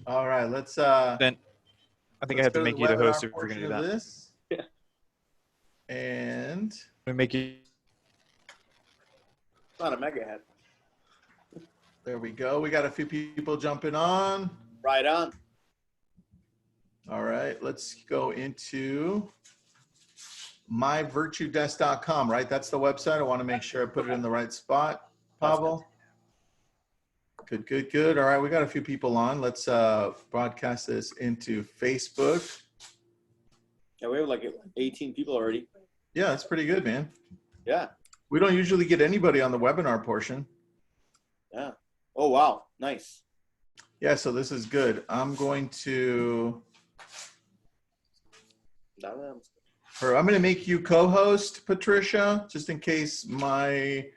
All right, let's Then I think I have to go make the you the webinar host if we're going portion to do of that. this. Yeah. And I'm going to make you. It's not a mega head. there we go. We got a few people jumping on. Right on. All right, let's go into myvirtuedesk.com, right? That's the website. I want to make sure I put it in the right spot. Pavel? Good, good, good. All right, we got a few people on. Let's broadcast this into Facebook. Yeah, we have like 18 people already. Yeah, that's pretty good, man. Yeah. We don't usually get anybody on the webinar portion. Yeah. Oh, wow. Nice. Yeah, so this is good. I'm going to, I'm going to make you co-host, Patricia, just in case my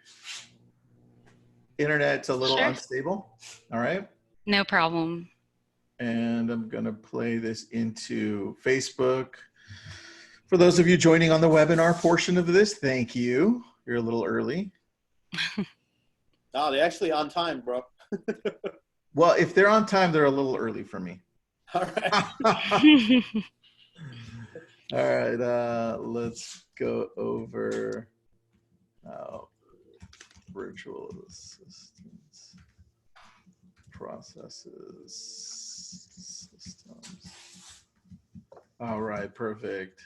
internet's a little unstable. All right. No problem. And I'm going to play this into Facebook. For those of you joining on the webinar portion of this, thank you. You're a little early. No, they're actually on time, bro. Well, if they're on time, they're a little early for me. All right. All right, let's go over virtual assistants, processes, systems. All right, perfect.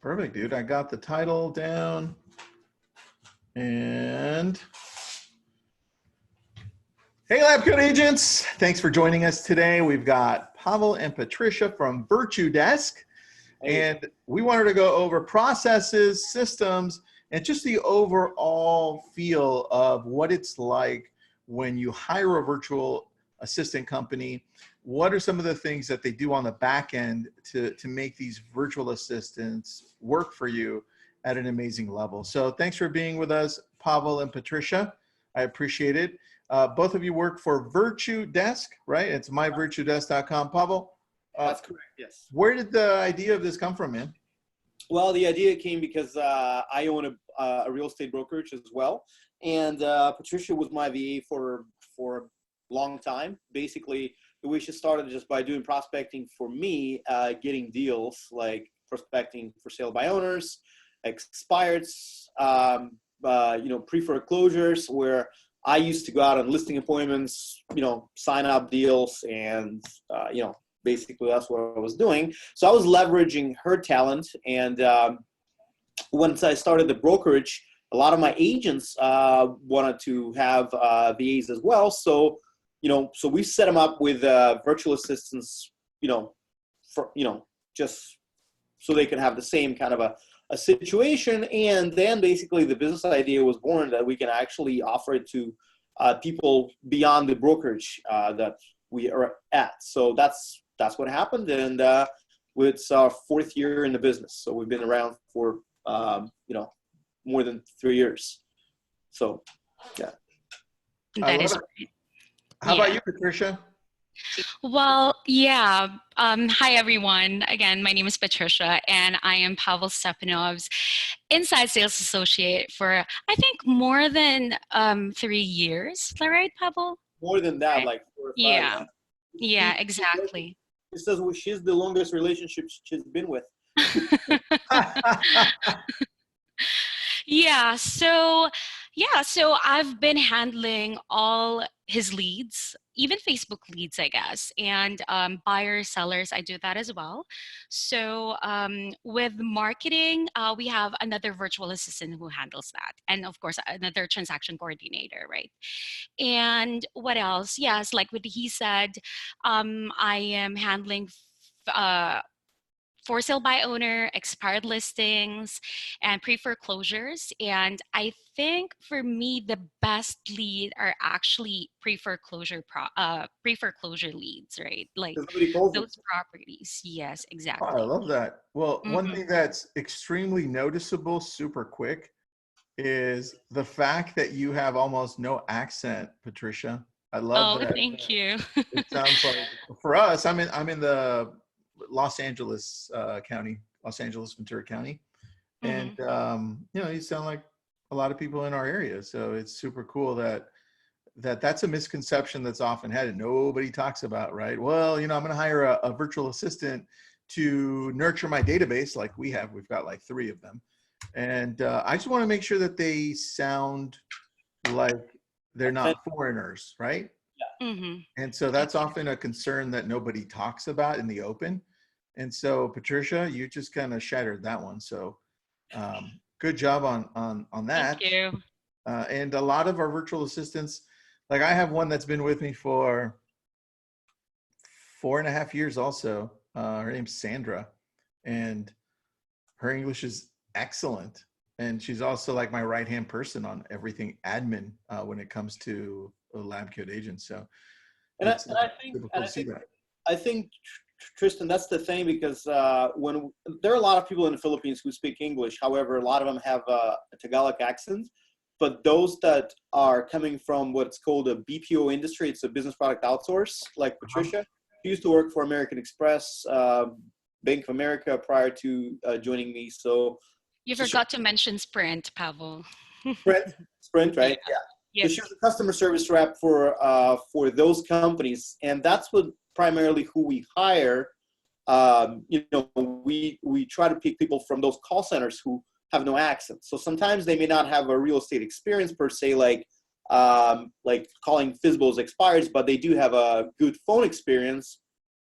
Perfect, dude. I got the title down. And hey, Lab Code Agents. Thanks for joining us today. We've got Pavel and Patricia from Virtue Desk. And we wanted to go over processes, systems, and just the overall feel of what it's like when you hire a virtual assistant company. What are some of the things that they do on the back end to make these virtual assistants work for you at an amazing level? So thanks for being with us, Pavel and Patricia. I appreciate it. Both of you work for Virtue Desk, right? It's myvirtuedesk.com. Pavel? That's correct, yes. Where did the idea of this come from, man? Well, the idea came because I own a real estate brokerage as well. And Patricia was my VA for a long time. Basically, the way she started just by doing prospecting for me, getting deals like prospecting for sale by owners, expireds, pre-foreclosures, where I used to go out on listing appointments, sign up deals, and basically that's what I was doing. So I was leveraging her talent, and once I started the brokerage, a lot of my agents wanted to have VAs as well. So so we set them up with virtual assistants, just so they could have the same kind of a situation. And then basically the business idea was born that we can actually offer it to people beyond the brokerage that we are at. So that's what happened. And it's our 4th year in the business. So we've been around for, more than 3 years. So, yeah. That is great. How about you, Patricia? Well, yeah. Hi, everyone. Again, my name is Patricia, and I am Pavel Stepanov's inside sales associate for, I think, more than 3 years. Is that right, Pavel? More than that, right. Like 4 or 5. Yeah. Yeah, exactly. It says she's the longest relationship she's been with. So I've been handling all his leads, even Facebook leads, I guess, and buyers, sellers, I do that as well. So with marketing, we have another virtual assistant who handles that. And of course, another transaction coordinator, right? And what else? Yes, like what he said, I am handling for sale by owner, expired listings, and pre-foreclosures. And I think for me, the best lead are actually pre-foreclosure leads, right? Like those properties. Yes, exactly. Oh, I love that. Well, one thing that's extremely noticeable, super quick, is the fact that you have almost no accent, Patricia. I love that. Thank you. It sounds like, for us, I'm in the Los Angeles County, Los Angeles Ventura County, and you sound like a lot of people in our area. So it's super cool that's a misconception that's often had and nobody talks about, right? Well, I'm going to hire a virtual assistant to nurture my database like we have. We've got like 3 of them. And I just want to make sure that they sound like they're not foreigners, right? Mm-hmm. And so that's often a concern that nobody talks about in the open. And so Patricia, you just kind of shattered that one. So good job on that. Thank you. And a lot of our virtual assistants, like I have one that's been with me for 4.5 years also. Her name's Sandra, and her English is excellent. And she's also like my right-hand person on everything admin when it comes to lab code agents. So And it's I think, super cool to see that. I think, Tristan, that's the thing, because when there are a lot of people in the Philippines who speak English. However, a lot of them have a Tagalog accent. But those that are coming from what's called a BPO industry, it's a business product outsource, like Patricia. She used to work for American Express, Bank of America prior to joining me. So You forgot to mention Sprint, Pavel. Sprint, right? Yeah. Yes. So she's a customer service rep for those companies, and that's what primarily who we hire. We try to pick people from those call centers who have no accent. So sometimes they may not have a real estate experience per se, like calling FISBOs expires, but they do have a good phone experience,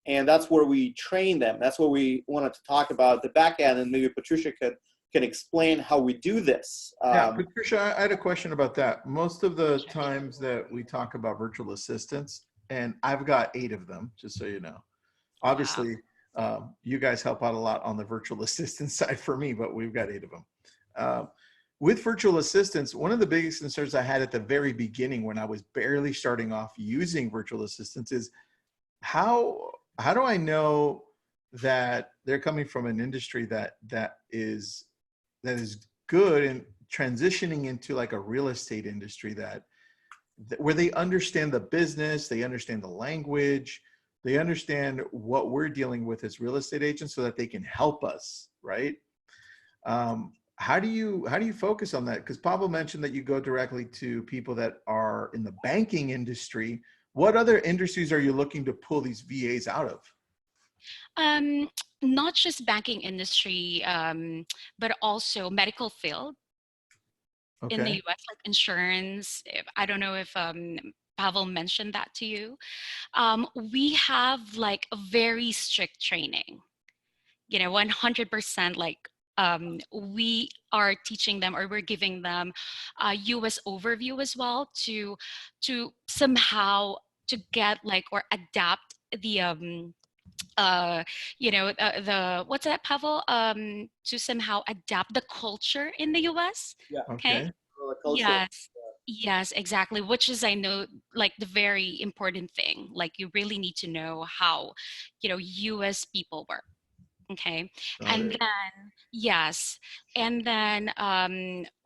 and that's where we train them. That's what we wanted to talk about the back end, and maybe Patricia can explain how we do this. Yeah, Patricia, I had a question about that. Most of the times that we talk about virtual assistants, and I've got 8 of them, just so you know. Obviously, you guys help out a lot on the virtual assistant side for me, but we've got 8 of them. With virtual assistants, one of the biggest concerns I had at the very beginning when I was barely starting off using virtual assistants is how do I know that they're coming from an industry that is good and transitioning into like a real estate industry where they understand the business, they understand the language, they understand what we're dealing with as real estate agents so that they can help us, right? How do you focus on that? Because Pavel mentioned that you go directly to people that are in the banking industry. What other industries are you looking to pull these VAs out of? Not just banking industry, but also medical field in the Okay. US, like insurance. I don't know if Pavel mentioned that to you. We have like a very strict training, 100% like we are teaching them, or we're giving them a US overview as well to somehow to get like or adapt the the what's that, Pavel, to somehow adapt the culture in the US. Yeah. Okay. Okay. Yes. Yes, exactly. Which is, I know, like the very important thing. Like you really need to know how, US people work. Okay. Got And it. then, yes. And then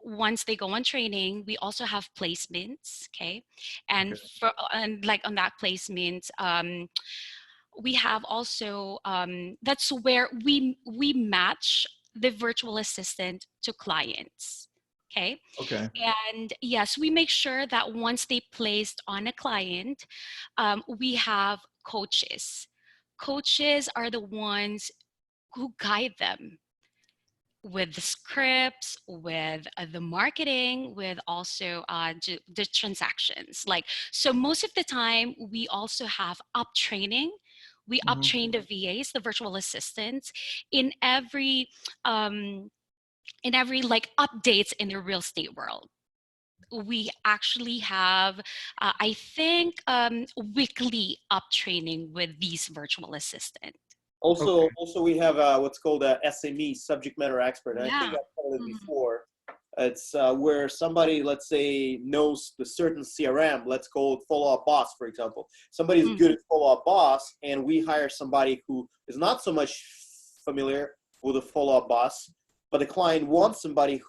once they go on training, we also have placements. Okay. And and like on that placement, we have also that's where we match the virtual assistant to clients. Okay. Okay. And yes, we make sure that once they placed on a client, we have coaches. Coaches are the ones who guide them with the scripts, with the marketing, with also the transactions. Like, so most of the time, we also have up training. We up Mhm. train the VAs, the virtual assistants, in every um, like updates in the real estate world. We actually have, I think, weekly up training with these virtual assistants. Okay. Also we have what's called a SME, subject matter expert. And I think Yeah. I've covered it Mhm. before. It's where somebody, let's say, knows the certain CRM. Let's call it Follow-Up Boss, for example. Somebody is good at Follow-Up Boss, and we hire somebody who is not so much familiar with a Follow-Up Boss, but the client wants somebody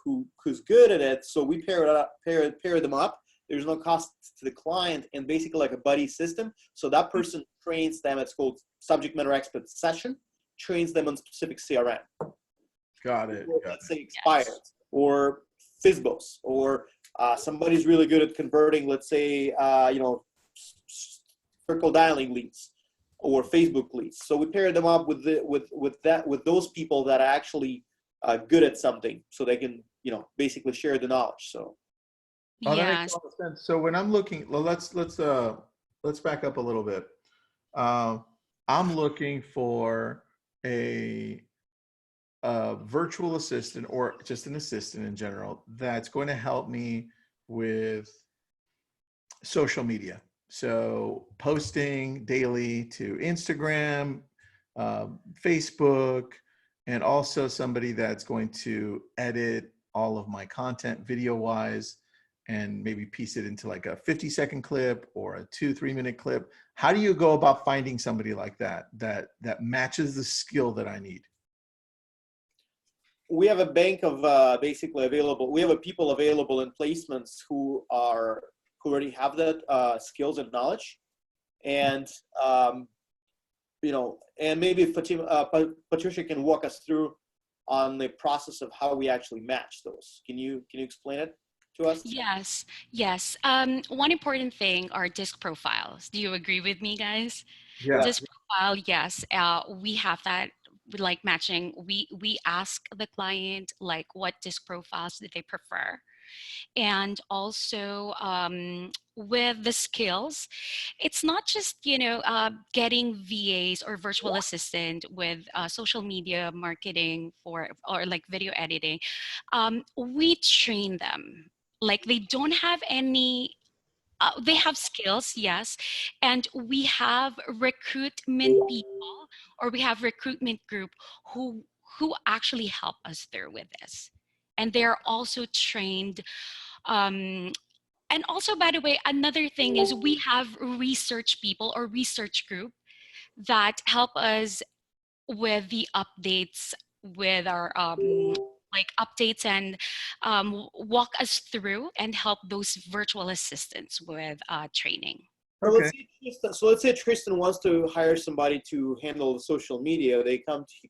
who's good at it. So we pair them up. There's no cost to the client, and basically like a buddy system. So that person trains them. It's called subject matter expert session. Trains them on specific CRM. Got it. Or, let's say expired, or FISBOs, or somebody's really good at converting, let's say, circle dialing leads or Facebook leads. So we pair them up with those people that are actually good at something, so they can, basically share the knowledge. So. Oh, that makes Yes. a lot of sense. So when I'm looking, well, let's back up a little bit. I'm looking for a virtual assistant, or just an assistant in general, that's going to help me with social media. So posting daily to Instagram, Facebook, and also somebody that's going to edit all of my content video wise and maybe piece it into like a 50-second clip or a 2-3 minute clip. How do you go about finding somebody like that matches the skill that I need? We have a bank of basically available. We have people available in placements who already have that skills and knowledge, and and maybe Patricia can walk us through on the process of how we actually match those. Can you explain it to us? Yes. One important thing are disc profiles. Do you agree with me, guys? Yeah. Disc profile, yes. We have that. Like matching, we ask the client like what disc profiles do they prefer, and also with the skills, it's not just getting VAs or virtual assistant with social media marketing or like video editing. We train them, like they don't have any they have skills, yes, and we have recruitment people, or we have recruitment group who actually help us through with this, and they're also trained. And also, by the way, another thing is we have research people or research group that help us with the updates, with our like updates, and walk us through and help those virtual assistants with training. So Okay. let's say Tristan wants to hire somebody to handle the social media. He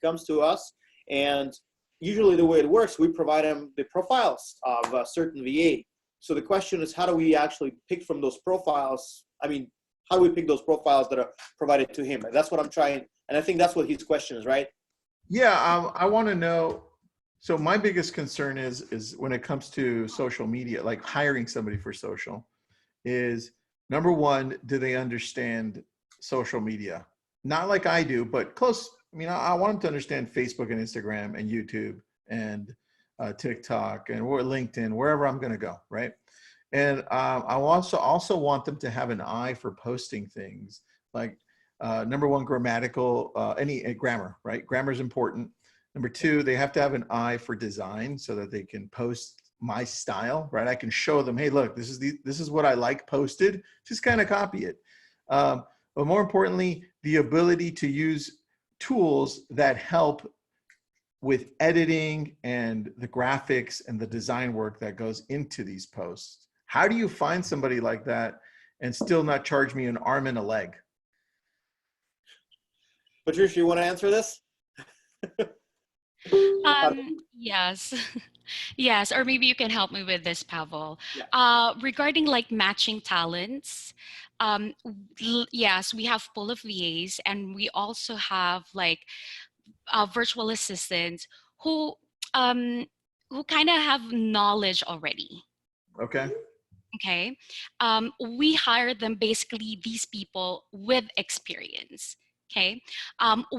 comes to us, and usually the way it works, we provide him the profiles of a certain VA. So the question is, how do we actually pick from those profiles? I mean, how do we pick those profiles that are provided to him? That's what I'm trying, and I think that's what his question is, right? Yeah, I want to know. So my biggest concern is when it comes to social media, like hiring somebody for social, is number one, do they understand social media? Not like I do, but close. I mean, I want them to understand Facebook and Instagram and YouTube and TikTok and LinkedIn, wherever I'm going to go, right? And I also want them to have an eye for posting things like number one, grammatical, any grammar, right? Grammar is important. Number two, they have to have an eye for design so that they can post my style, right? I can show them, hey, look, this is what I like posted. Just kind of copy it. But more importantly, the ability to use tools that help with editing and the graphics and the design work that goes into these posts. How do you find somebody like that and still not charge me an arm and a leg? Patricia, you want to answer this? Yes. Yes, or maybe you can help me with this, Pavel. Yeah. Regarding like matching talents, yes, we have pool of VAs, and we also have like virtual assistants who um, who kind of have knowledge already. Okay. Okay, we hire them, basically these people with experience. Okay,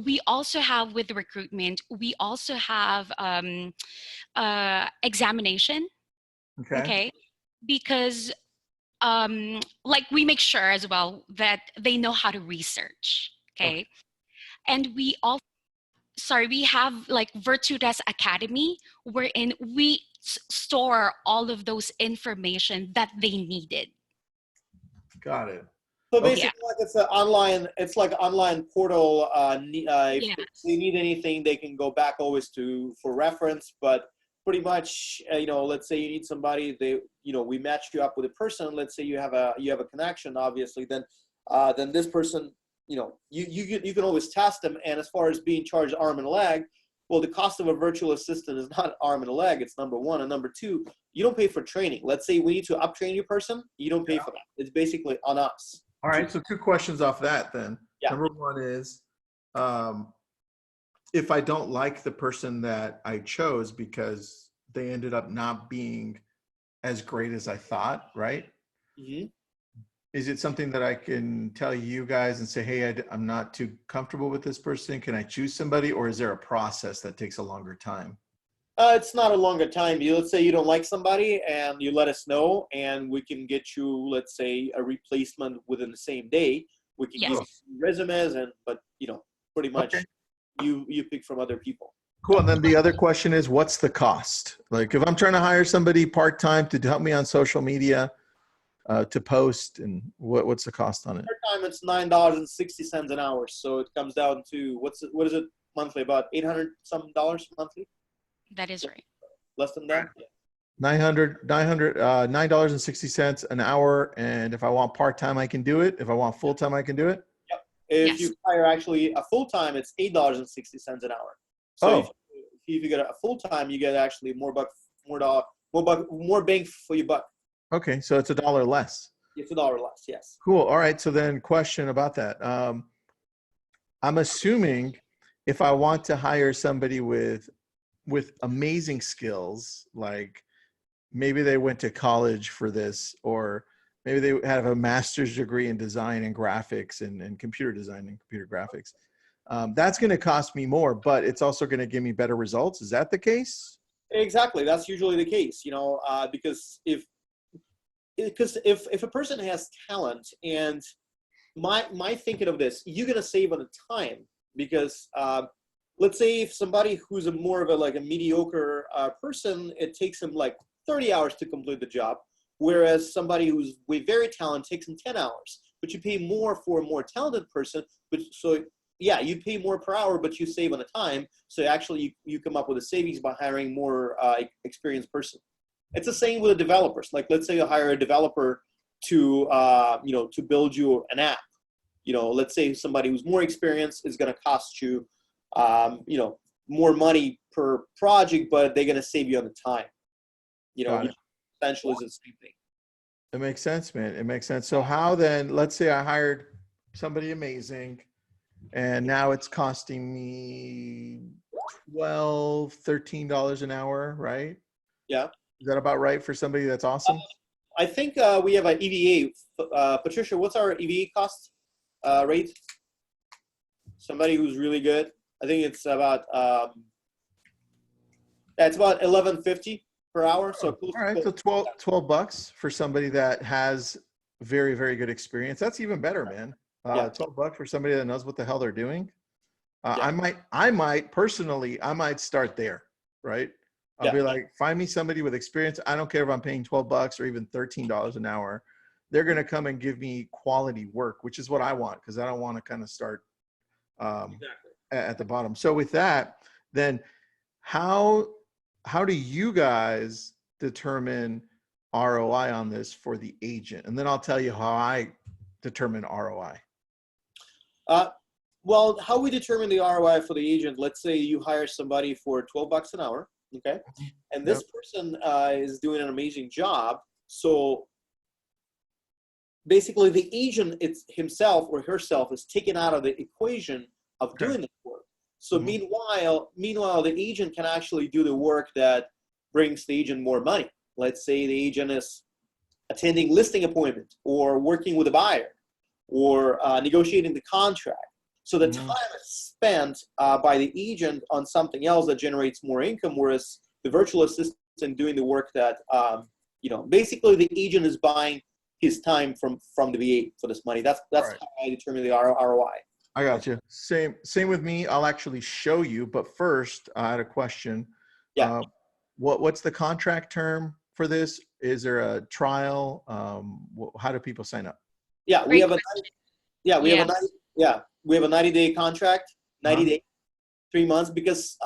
we also have with recruitment, we also have examination. Okay. Okay, because like we make sure as well that they know how to research. Okay. Okay, and we also, sorry, we have like Virtudes Academy, wherein we store all of those information that they needed. Got it. So Okay. basically, like it's like an online portal. If Yeah. they need anything, they can go back always for reference. But pretty much, let's say you need somebody, we match you up with a person. Let's say you have a connection, obviously. Then this person, you can always task them. And as far as being charged arm and leg, Well, the cost of a virtual assistant is not arm and a leg. It's number one. And number two, you don't pay for training. Let's say we need to uptrain your person. You don't pay for that. It's basically on us. All right. So 2 questions off that then. Yeah. Number one is, if I don't like the person that I chose because they ended up not being as great as I thought, right? Mm-hmm. Is it something that I can tell you guys and say, hey, I'm not too comfortable with this person. Can I choose somebody? Or is there a process that takes a longer time? It's not a longer time. Let's say you don't like somebody and you let us know, and we can get you, let's say, a replacement within the same day. We can give you resumes, but pretty much Okay. you pick from other people. Cool. And then the other question is, what's the cost? Like if I'm trying to hire somebody part-time to help me on social media, to post, and what's the cost on it? Part-time, it's $9.60 an hour. So it comes down to, what is it monthly? About $800 some monthly? That is right. Less than that? Yeah. $9.60 an hour. And if I want part-time, I can do it. If I want full-time, I can do it. Yep. If Yes. you hire actually a full-time, it's $8.60 an hour. So if you get a full-time, you get actually more bang for your buck. Okay. So it's $1 less. It's $1 less. Yes. Cool. All right. So then question about that. I'm assuming if I want to hire somebody with amazing skills, like maybe they went to college for this, or maybe they have a master's degree in design and graphics and computer design and computer graphics. That's going to cost me more, but it's also going to give me better results. Is that the case? Exactly. That's usually the case, because if a person has talent, and my thinking of this, you're going to save on the time, because let's say if somebody who's more of a mediocre person, it takes him like 30 hours to complete the job, whereas somebody who's very talented takes him 10 hours. But you pay more for a more talented person, you pay more per hour, but you save on the time. So actually you come up with a savings by hiring more experienced person. It's the same with the developers. Like let's say you hire a developer to build you an app. Let's say somebody who's more experienced is going to cost you more money per project, but they're going to save you on the time. Essentially is the same thing. It makes sense, man. It makes sense. So how then, let's say I hired somebody amazing and now it's costing me $12, $13 an hour, right? Yeah. Is that about right for somebody that's awesome? I think we have an EVA. Patricia, what's our EVA cost rate? Somebody who's really good. I think it's about it's about $11.50 per hour. So all right, so $12 for somebody that has very, very good experience. That's even better, man. $12 for somebody that knows what the hell they're doing. I might personally start there, right? I'll be like, find me somebody with experience. I don't care if I'm paying $12 or even $13 an hour. They're going to come and give me quality work, which is what I want, because I don't want to kind of start at the bottom. So with that, then how do you guys determine ROI on this for the agent? And then I'll tell you how I determine ROI. Well, how we determine the ROI for the agent, let's say you hire somebody for $12 an hour, okay? And this person is doing an amazing job. So basically the agent himself or herself is taken out of the equation of doing the work. So meanwhile, the agent can actually do the work that brings the agent more money. Let's say the agent is attending listing appointment or working with a buyer or negotiating the contract. So the time is spent by the agent on something else that generates more income, whereas the virtual assistant doing the work that, basically the agent is buying his time from the VA for this money. That's right. How I determine the ROI. I got you. Same with me. I'll actually show you, but first I had a question. Yeah. What's the contract term for this? Is there a trial? How do people sign up? Yeah, we have a 90-day contract, 90 days, 3 months, because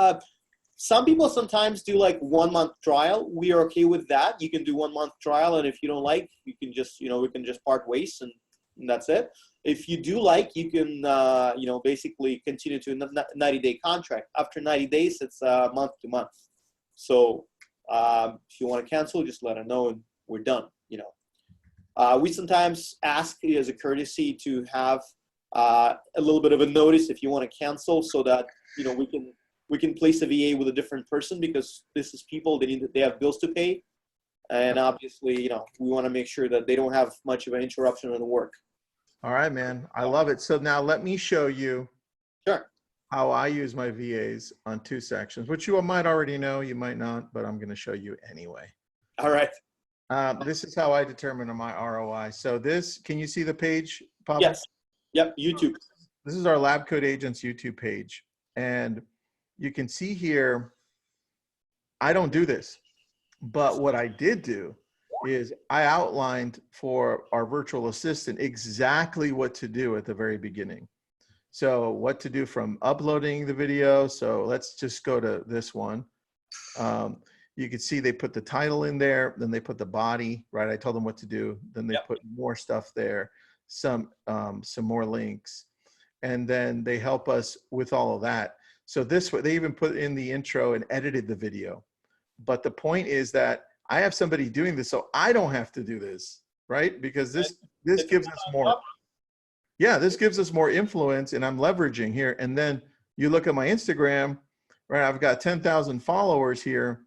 some people sometimes do like 1 month trial. We are okay with that. You can do 1 month trial, and if you don't like, you can just, we can just part ways and and that's it. If you do like, you can, basically continue to a 90-day contract. After 90 days, it's month to month. So if you want to cancel, just let us know and we're done. We sometimes ask as a courtesy to have a little bit of a notice if you want to cancel, so that we can place a VA with a different person, because this is people, they have bills to pay, and obviously we want to make sure that they don't have much of an interruption in the work. All right, man. I love it. So now let me show you Sure. how I use my VAs on 2 sections, which you might already know, you might not, but I'm going to show you anyway. All right. This is how I determine my ROI. So this, can you see the page, Pavel? Yes. Yep. YouTube. This is our Lab Coat Agents YouTube page. And you can see here, I don't do this, but what I did do is I outlined for our virtual assistant exactly what to do at the very beginning. So what to do from uploading the video. So let's just go to this one. You can see they put the title in there, then they put the body, right? I told them what to do. Then they put more stuff there, some more links, and then they help us with all of that. So this way, they even put in the intro and edited the video. But the point is that I have somebody doing this, so I don't have to do this, right? Because this gives us more. Yeah, this gives us more influence, and I'm leveraging here. And then you look at my Instagram, right? I've got 10,000 followers here.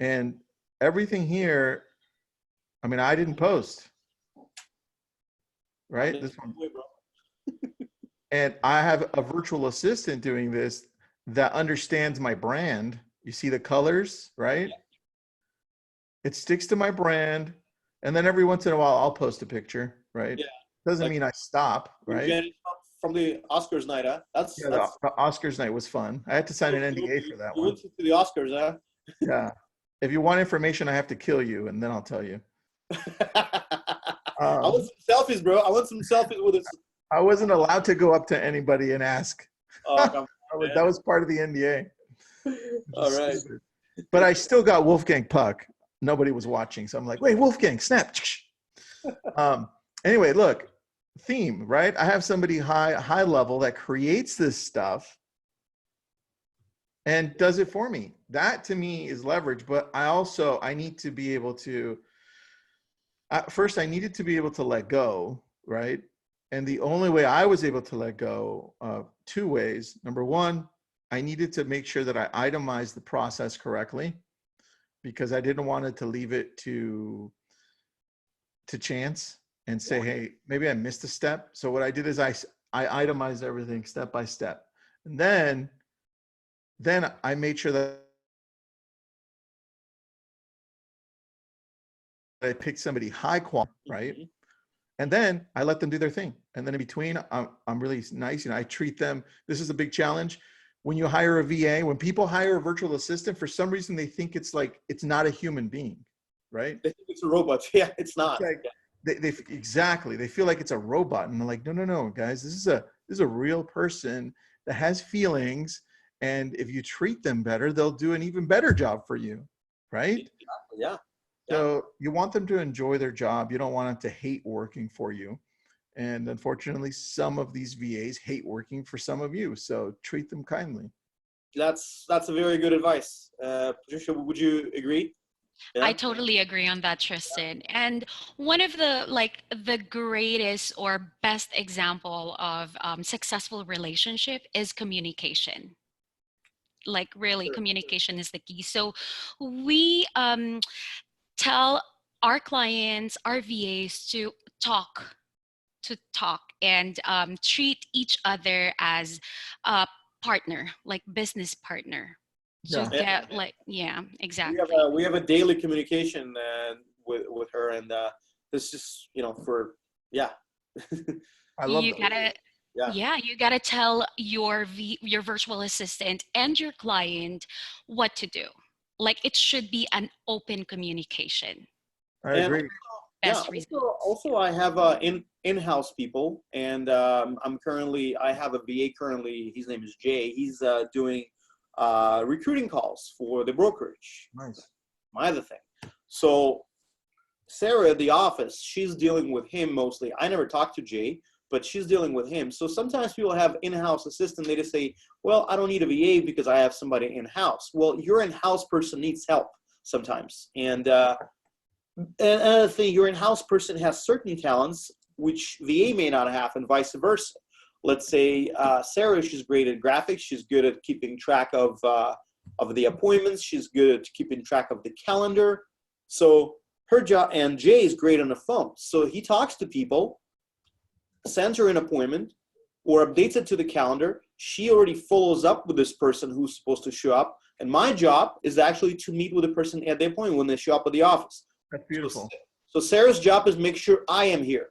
And everything here, I mean, I didn't post, right? This one. And I have a virtual assistant doing this that understands my brand. You see the colors, right? It sticks to my brand. And then every once in a while, I'll post a picture, right? Yeah. Doesn't mean I stop, right? From the Oscars night, huh? The Oscars night was fun. I had to sign an NDA for that one. You went to the Oscars, huh? Yeah. If you want information, I have to kill you, and then I'll tell you. I want some selfies, bro. I want some selfies with us. I wasn't allowed to go up to anybody and ask. Oh, that was part of the NDA. All right. Stupid. But I still got Wolfgang Puck. Nobody was watching, so I'm like, wait, Wolfgang, snap. Anyway, look, theme, right? I have somebody high level that creates this stuff and does it for me. That to me is leverage, but I need to be able to, first I needed to be able to let go, right? And the only way I was able to let go, 2 ways. Number one, I needed to make sure that I itemized the process correctly, because I didn't want it to leave it to chance and say, hey, maybe I missed a step. So what I did is I itemized everything step by step. And then I made sure that I picked somebody high quality, right? Mm-hmm. And then I let them do their thing. And then in between, I'm really nice. I treat them. This is a big challenge. When you hire a VA, when people hire a virtual assistant, for some reason, they think it's not a human being, right? They think it's a robot. Yeah, it's not. Exactly. They feel like it's a robot. And they're like, no, guys, this is a real person that has feelings. And if you treat them better, they'll do an even better job for you, right? Exactly. Yeah. So you want them to enjoy their job. You don't want them to hate working for you. And unfortunately, some of these VAs hate working for some of you. So treat them kindly. That's a very good advice. Patricia, would you agree? Yeah. I totally agree on that, Tristan. And one of the greatest or best example of successful relationship is communication. Like really, communication is the key. So we tell our clients, our VAs to talk and treat each other as a partner, like business partner. So exactly. We have a daily communication with her, and this is I love you gotta. Yeah, you gotta tell your virtual assistant and your client what to do. Like it should be an open communication. I agree. Also, I have in-house people, and I have a VA currently. His name is Jay. He's doing recruiting calls for the brokerage. Nice. My other thing. So Sarah at the office, she's dealing with him mostly. I never talked to Jay, but she's dealing with him. So sometimes people have in-house assistant. They just say, well, I don't need a VA because I have somebody in-house. Well, your in-house person needs help sometimes. And another thing, your in-house person has certain talents which VA may not have, and vice versa. Let's say Sarah, she's great at graphics. She's good at keeping track of the appointments. She's good at keeping track of the calendar. So her job, and Jay is great on the phone. So he talks to people, sends her an appointment, or updates it to the calendar. She already follows up with this person who's supposed to show up. And my job is actually to meet with the person at the appointment when they show up at the office. That's beautiful. So Sarah's job is make sure I am here,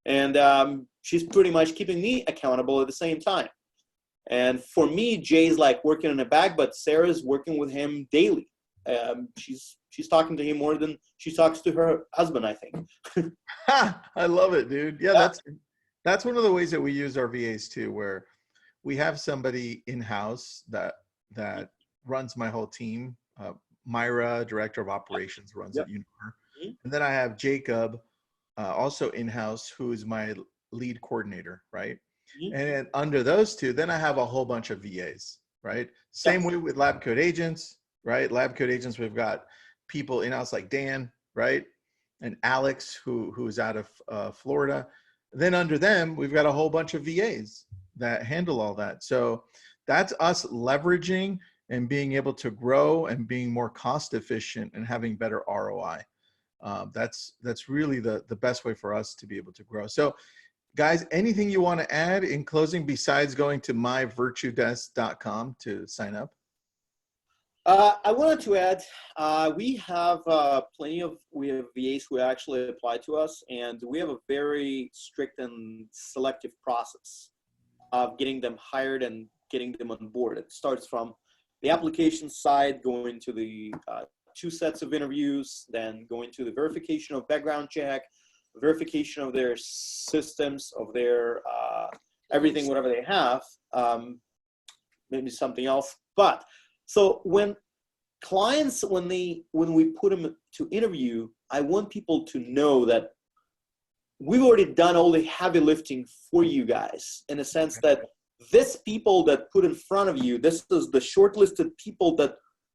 and she's pretty much keeping me accountable at the same time. And for me, Jay's like working in the back, but Sarah's working with him daily. She's talking to him more than she talks to her husband, I think. I love it, dude. Yeah, that's one of the ways that we use our VAs too, where we have somebody in-house that runs my whole team. Myra, director of operations, runs it. You know her. And then I have Jacob, also in-house, who is my lead coordinator, right? And then under those two, then I have a whole bunch of VAs, right? Same way with lab code agents, right? Lab code agents, we've got people in-house like Dan, right? And Alex, who's out of Florida. Then under them, we've got a whole bunch of VAs that handle all that. So that's us leveraging and being able to grow and being more cost efficient and having better ROI. That's really the best way for us to be able to grow. So guys, anything you want to add in closing besides going to myvirtuedesk.com to sign up? I wanted to add, we have we have VAs who actually apply to us, and we have a very strict and selective process of getting them hired and getting them on board. It starts from the application side, going to the 2 sets of interviews, then going to the verification of background check, verification of their systems, of their everything, whatever they have, maybe something else. But so when clients, when we put them to interview, I want people to know that we've already done all the heavy lifting for you guys, in the sense that this people that put in front of you, this is the shortlisted people that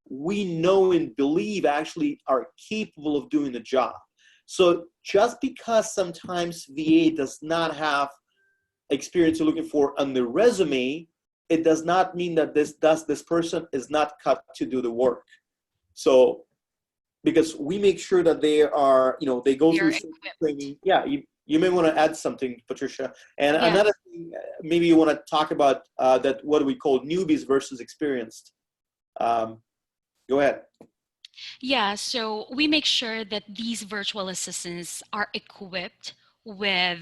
we know and believe actually are capable of doing the job. So just because sometimes VA does not have experience you're looking for on the resume, it does not mean that this person is not cut to do the work. So because we make sure that they are, they go through training. Yeah, you may want to add something, Patricia. And another thing, maybe you want to talk about that, what do we call newbies versus experienced. Go ahead. Yeah, so we make sure that these virtual assistants are equipped with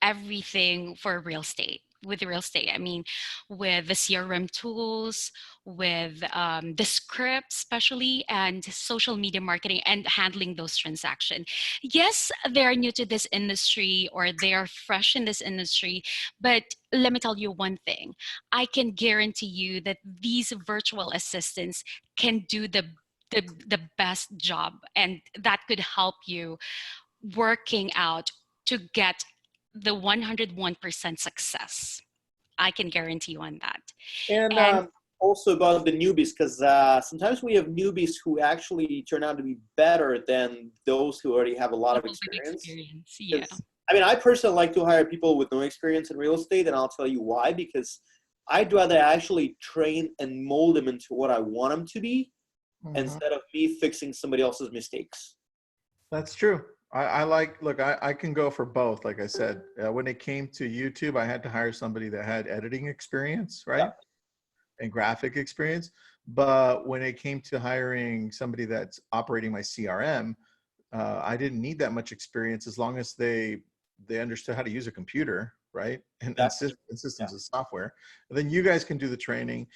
everything for real estate. With real estate, I mean, with the CRM tools, with the script, especially, and social media marketing and handling those transactions. Yes, they're new to this industry or they are fresh in this industry, but let me tell you one thing. I can guarantee you that these virtual assistants can do the best job, and that could help you working out to get the 101% success. I can guarantee you on that. And also about the newbies, because sometimes we have newbies who actually turn out to be better than those who already have a lot of experience. Yeah. I mean, I personally like to hire people with no experience in real estate, and I'll tell you why. Because I'd rather actually train and mold them into what I want them to be, instead of me fixing somebody else's mistakes. That's true. I can go for both. Like I said, when it came to YouTube, I had to hire somebody that had editing experience, right? Yeah. And graphic experience. But when it came to hiring somebody that's operating my CRM, I didn't need that much experience as long as they understood how to use a computer, right? And systems of software. And then you guys can do the training.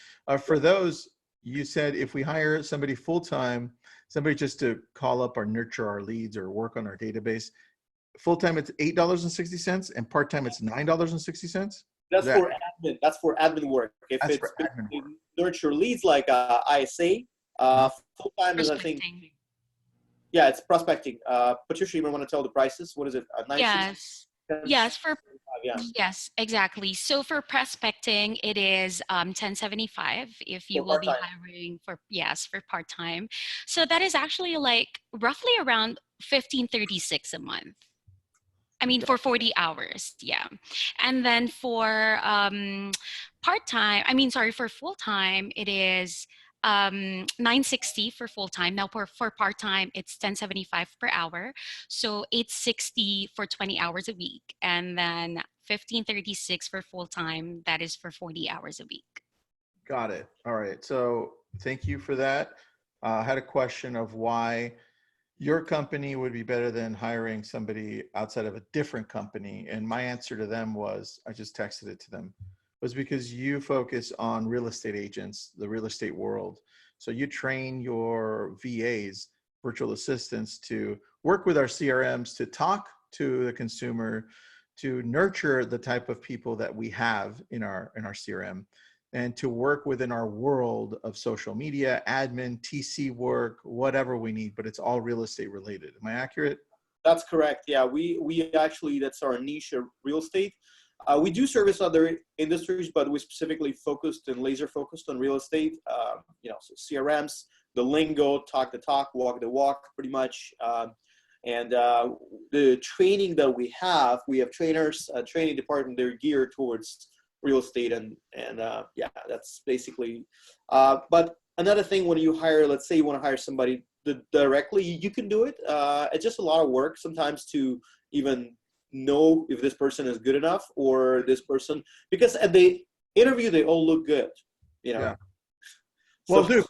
For those, you said if we hire somebody full-time, somebody just to call up or nurture our leads or work on our database, full-time it's $8.60 and part-time it's $9.60. That's for admin. That's for admin work. If it's nurture leads like ISA, full-time is, I think, yeah, it's prospecting. Patricia, you might want to tell the prices. What is it? 960? Yes. Yes, for Yeah, yes, exactly. So for prospecting, it is 1075 if you for will be part-time. hiring for yes, for part-time. So that is actually like roughly around 1536 a month. I mean, for 40 hours, yeah. And then for part-time, I mean, sorry, for full-time, it is 960 for full-time. Now, for part-time, it's 1075 per hour. So 860 for 20 hours a week. And then 1536 for full-time. That is for 40 hours a week. Got it. All right. So thank you for that. I had a question of why your company would be better than hiring somebody outside of a different company. And my answer to them was, I just texted it to them, was because you focus on real estate agents, the real estate world. So you train your VAs, virtual assistants, to work with our CRMs, to talk to the consumer, to nurture the type of people that we have in our CRM, and to work within our world of social media, admin, TC work, whatever we need, but it's all real estate related. Am I accurate? That's correct. Yeah, we actually, that's our niche of real estate. We do service other industries, but we specifically focused and laser focused on real estate. So CRMs, the lingo, talk the talk, walk the walk, pretty much. And the training that we have trainers, a training department, they're geared towards real estate, and yeah, that's basically. But another thing, when you hire, let's say you want to hire somebody directly, you can do it. It's just a lot of work sometimes to even know if this person is good enough, or this person, because at the interview they all look good, Yeah. Well, So, dude,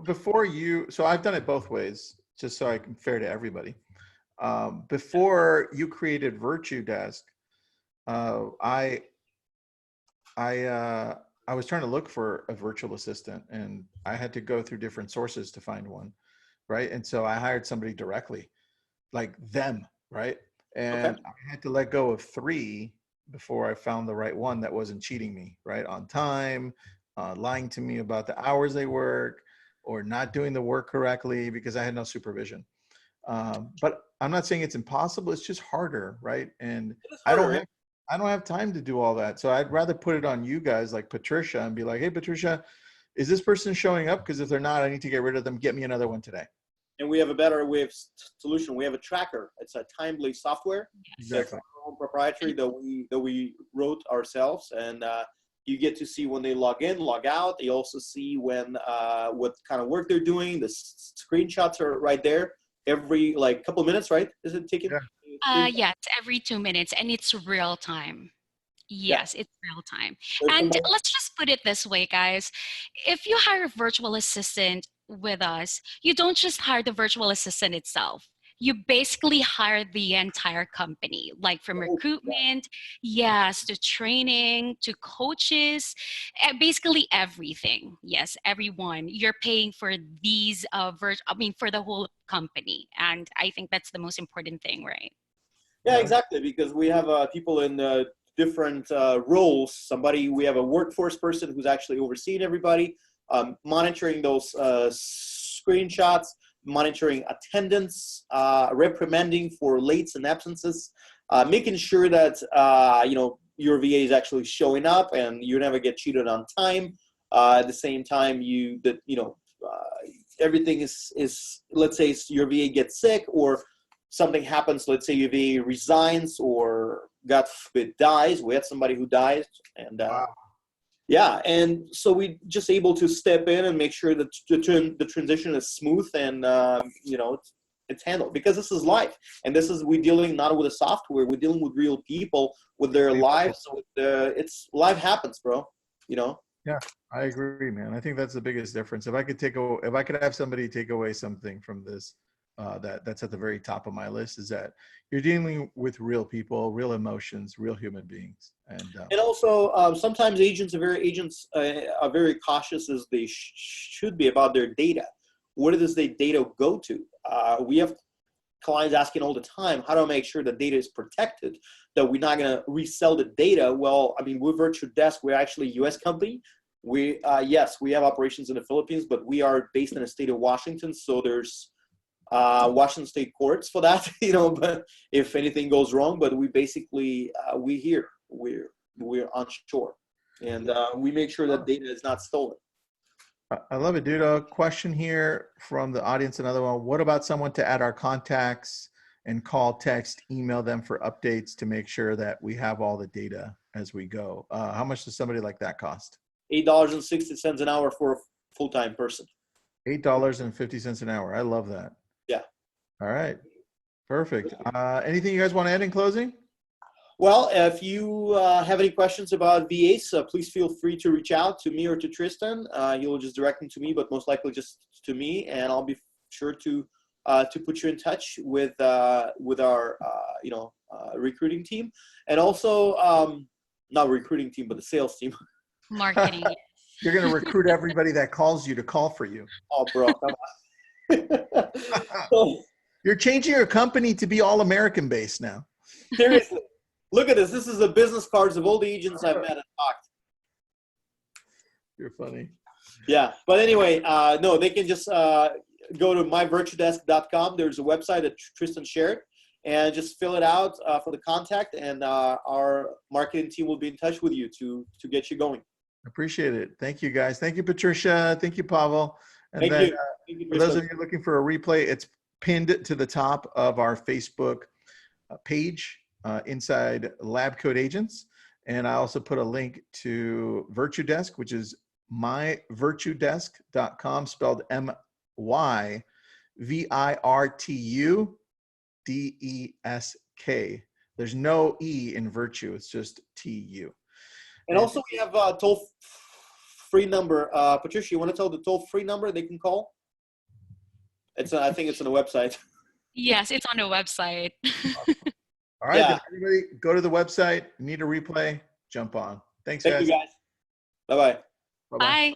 before you, so I've done it both ways, just so I can fair to everybody. Before you created Virtue Desk, I was trying to look for a virtual assistant, and I had to go through different sources to find one, right? And so I hired somebody directly, like them, right? okay. And I had to let go of 3 before I found the right one that wasn't cheating me, right? On time, lying to me about the hours they work, or not doing the work correctly because I had no supervision. But I'm not saying it's impossible. It's just harder, right? And It's I harder, don't right? have I don't have time to do all that. So I'd rather put it on you guys, like Patricia, and be like, hey, Patricia, is this person showing up? Because if they're not, I need to get rid of them. Get me another one today. And we have a better way of solution. We have a tracker. It's a time-based software that's Exactly. our own proprietary that we wrote ourselves, and you get to see when they log in, log out. You also see when what kind of work they're doing. The screenshots are right there every like couple of minutes, right? Is it taking? Yeah. Yes, every 2 minutes, and it's real time. Yeah. Yes, it's real time. There's And somebody- let's just put it this way, guys. If you hire a virtual assistant with us, you don't just hire the virtual assistant itself. You basically hire the entire company, like from recruitment, yes, to training, to coaches, basically everything. Yes, everyone. You're paying for these, for the whole company. And I think that's the most important thing, right? Yeah, exactly. Because we have people in different roles. We have a workforce person who's actually overseeing everybody, monitoring those screenshots, monitoring attendance, reprimanding for lates and absences, making sure that your VA is actually showing up and you never get cheated on time. At the same time, everything is, let's say your VA gets sick or something happens, let's say your VA resigns or God forbid dies. We had somebody who died, and Wow. yeah, and so we just able to step in and make sure that the transition is smooth and it's handled, because this is life, and we're dealing not with a software, we're dealing with real people with their lives. It's life happens, bro. Yeah, I agree, man. I think that's the biggest difference. If I could have somebody take away something from this, that's at the very top of my list, is that you're dealing with real people, real emotions, real human beings. And also, sometimes agents are very cautious, as they should be, about their data. Where does the data go to? We have clients asking all the time, how do I make sure the data is protected, that we're not going to resell the data? Well, I mean, we're Virtue Desk. We're actually a U.S. company. Yes, we have operations in the Philippines, but we are based in the state of Washington. So there's Washington State courts for that, but if anything goes wrong, but we basically, we're on shore, and we make sure that data is not stolen. I love it, dude. A question here from the audience, another one. What about someone to add our contacts and call, text, email them for updates to make sure that we have all the data as we go? How much does somebody like that cost? $8.60 an hour for a full-time person. $8.50 an hour. I love that. Yeah. All right. Perfect. Anything you guys want to add in closing? Well, if you have any questions about VAs, please feel free to reach out to me or to Tristan. You'll just direct them to me, but most likely just to me, and I'll be sure to put you in touch with our recruiting team, and also not recruiting team, but the sales team. Marketing. You're going to recruit everybody that calls you to call for you. Oh, bro, come on. So, You're changing your company to be all American based now. seriously. Look at this. This is the business cards of all the agents I've met and talked. You're funny. Yeah. But anyway, no, they can just go to myvirtuedesk.com. There's a website that Tristan shared, and just fill it out for the contact, and our marketing team will be in touch with you to get you going. Appreciate it. Thank you, guys. Thank you, Patricia. Thank you, Pavel. And Thank then, you. Thank you, for those Tristan. of you looking for a replay, it's pinned to the top of our Facebook page inside Lab Coat Agents. And I also put a link to VirtueDesk, which is myvirtuedesk.com, spelled MYVIRTUDESK. There's no E in Virtue. It's just TU. And also, we have a toll-free number. Patricia, you want to tell the toll-free number they can call? I think it's on the website. Yes, it's on the website. All right, Yeah. then everybody go to the website, need a replay, jump on. Thanks, Thank guys. you, guys. Bye-bye. Bye-bye. Bye.